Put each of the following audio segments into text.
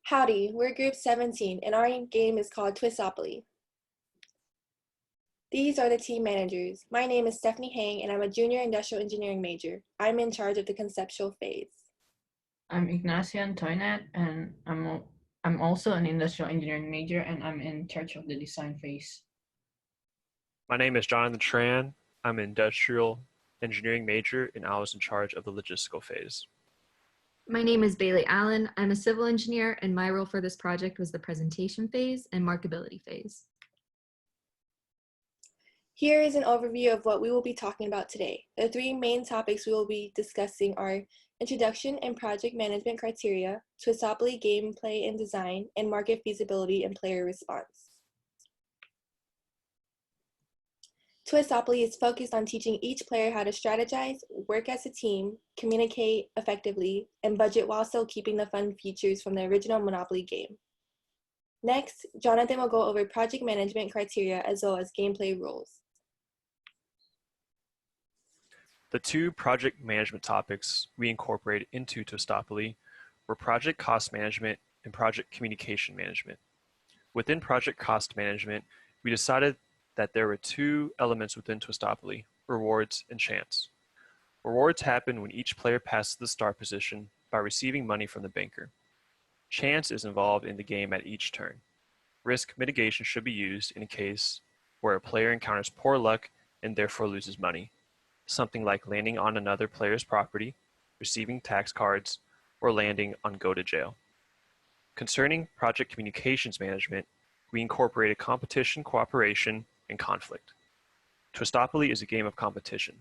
Howdy, we're Group 17, and our game is called Twistopoly. These are the team managers. My name is Stephanie Hang, and I'm a junior industrial engineering major. I'm in charge of the conceptual phase. I'm Ignacio Antoinette, and I'm also an industrial engineering major, and I'm in charge of the design phase. My name is Jonathan Tran. I'm an industrial engineering major, and I was in charge of the logistical phase. My name is Bailey Allen. I'm a civil engineer, and my role for this project was the presentation phase and markability phase. Here is an overview of what we will be talking about today. The three main topics we will be discussing are introduction and project management criteria, Twistopoly gameplay and design, and market feasibility and player response. Twistopoly is focused on teaching each player how to strategize, work as a team, communicate effectively, and budget while still keeping the fun features from the original Monopoly game. Next, Jonathan will go over project management criteria as well as gameplay rules. The two project management topics we incorporated into Twistopoly were project cost management and project communication management. Within project cost management, we decided that there were two elements within Twistopoly, rewards and chance. Rewards happen when each player passes the start position by receiving money from the banker. Chance is involved in the game at each turn. Risk mitigation should be used in a case where a player encounters poor luck and therefore loses money, something like landing on another player's property, receiving tax cards, or landing on go to jail. Concerning project communications management, we incorporated competition, cooperation, and conflict. Twistopoly is a game of competition.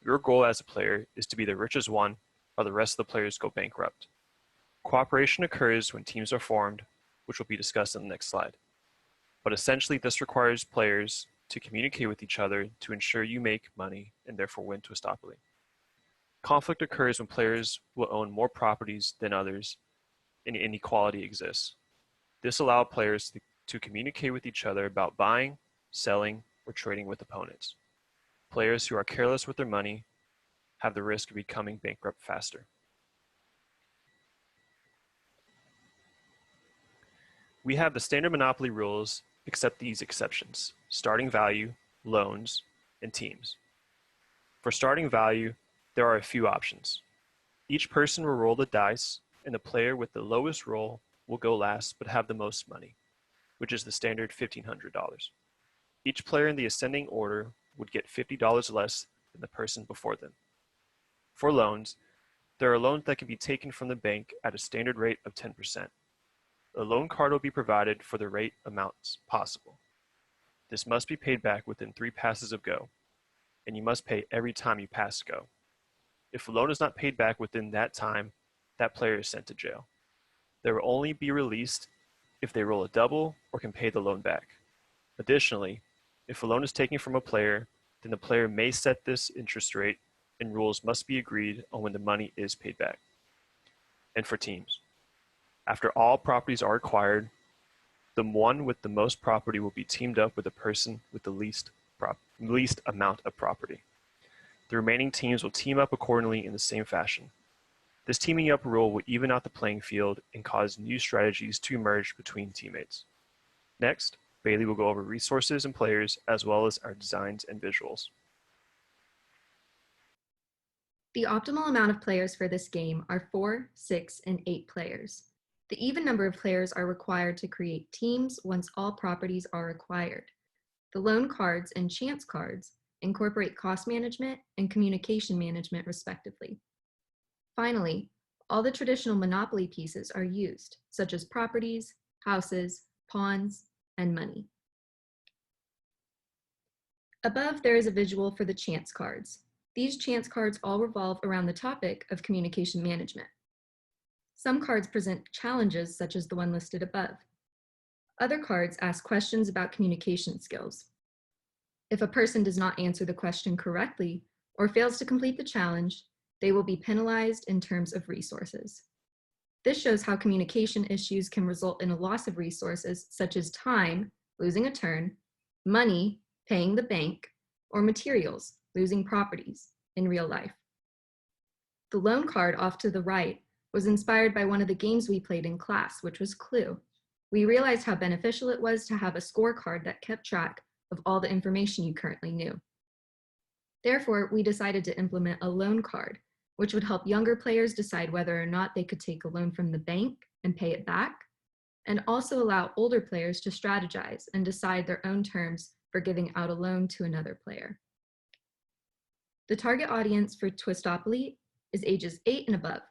Your goal as a player is to be the richest one, while the rest of the players go bankrupt. Cooperation occurs when teams are formed, which will be discussed in the next slide. But essentially, this requires players to communicate with each other to ensure you make money and therefore win Twistopoly. Conflict occurs when players will own more properties than others and inequality exists. This allows players to communicate with each other about buying, selling, or trading with opponents. Players who are careless with their money have the risk of becoming bankrupt faster. We have the standard Monopoly rules except these exceptions: starting value, loans, and teams. For starting value, there are a few options. Each person will roll the dice, and the player with the lowest roll will go last but have the most money, which is the standard $1,500. Each player in the ascending order would get $50 less than the person before them. For loans, there are loans that can be taken from the bank at a standard rate of 10%. A loan card will be provided for the rate amounts possible. This must be paid back within 3 passes of go, and you must pay every time you pass go. If a loan is not paid back within that time, that player is sent to jail. They will only be released if they roll a double or can pay the loan back. Additionally, if a loan is taken from a player, then the player may set this interest rate, and rules must be agreed on when the money is paid back. And for teams, after all properties are acquired, the one with the most property will be teamed up with the person with the least amount of property. The remaining teams will team up accordingly in the same fashion. This teaming up rule will even out the playing field and cause new strategies to emerge between teammates. Next, Bailey will go over resources and players as well as our designs and visuals. The optimal amount of players for this game are 4, 6, and 8 players. The even number of players are required to create teams once all properties are acquired. The loan cards and chance cards incorporate cost management and communication management respectively. Finally, all the traditional Monopoly pieces are used, such as properties, houses, pawns, and money. Above, there is a visual for the chance cards. These chance cards all revolve around the topic of communication management. Some cards present challenges, such as the one listed above. Other cards ask questions about communication skills. If a person does not answer the question correctly or fails to complete the challenge, they will be penalized in terms of resources. This shows how communication issues can result in a loss of resources such as time, losing a turn, money, paying the bank, or materials, losing properties in real life. The loan card off to the right was inspired by one of the games we played in class, which was Clue. We realized how beneficial it was to have a scorecard that kept track of all the information you currently knew. Therefore, we decided to implement a loan card, which would help younger players decide whether or not they could take a loan from the bank and pay it back, and also allow older players to strategize and decide their own terms for giving out a loan to another player. The target audience for Twistopoly is ages 8 and above.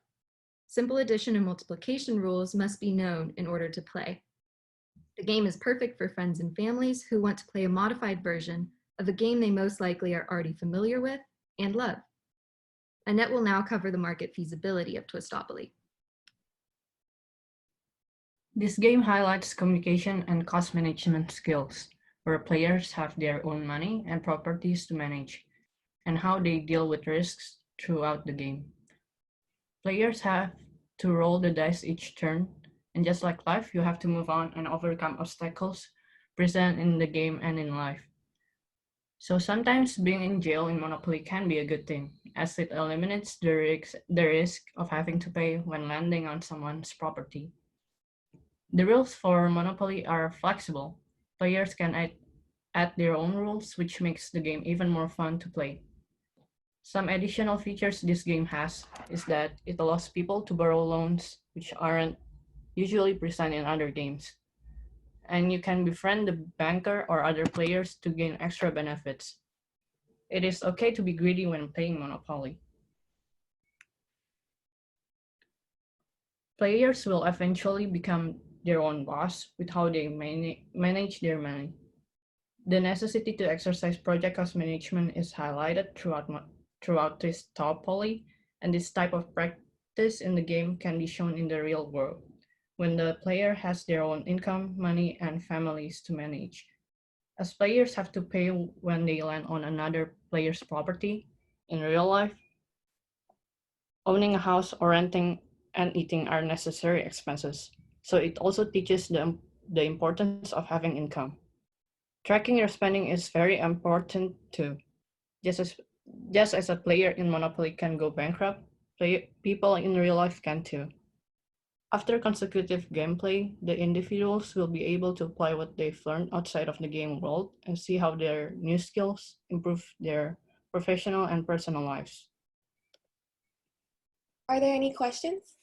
Simple addition and multiplication rules must be known in order to play. The game is perfect for friends and families who want to play a modified version of a game they most likely are already familiar with and love. Annette will now cover the market feasibility of Twistopoly. This game highlights communication and cost management skills, where players have their own money and properties to manage, and how they deal with risks throughout the game. Players have to roll the dice each turn, and just like life, you have to move on and overcome obstacles present in the game and in life. So sometimes being in jail in Monopoly can be a good thing, as it eliminates the risk of having to pay when landing on someone's property. The rules for Monopoly are flexible. Players can add their own rules, which makes the game even more fun to play. Some additional features this game has is that it allows people to borrow loans, which aren't usually present in other games. And you can befriend the banker or other players to gain extra benefits. It is okay to be greedy when playing Monopoly. Players will eventually become their own boss with how they manage their money. The necessity to exercise project cost management is highlighted throughout Twistopoly, and this type of practice in the game can be shown in the real world, when the player has their own income, money, and families to manage. As players have to pay when they land on another player's property, in real life, owning a house or renting and eating are necessary expenses. So it also teaches them the importance of having income. Tracking your spending is very important too. Just as a player in Monopoly can go bankrupt, people in real life can too. After consecutive gameplay, the individuals will be able to apply what they've learned outside of the game world and see how their new skills improve their professional and personal lives. Are there any questions?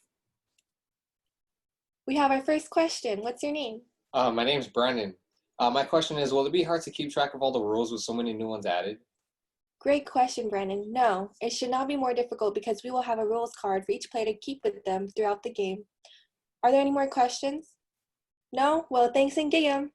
We have our first question. What's your name? My name's Brandon. My question is, will it be hard to keep track of all the rules with so many new ones added? Great question, Brandon. No, it should not be more difficult because we will have a rules card for each player to keep with them throughout the game. Are there any more questions? No? Well, thanks and get 'em.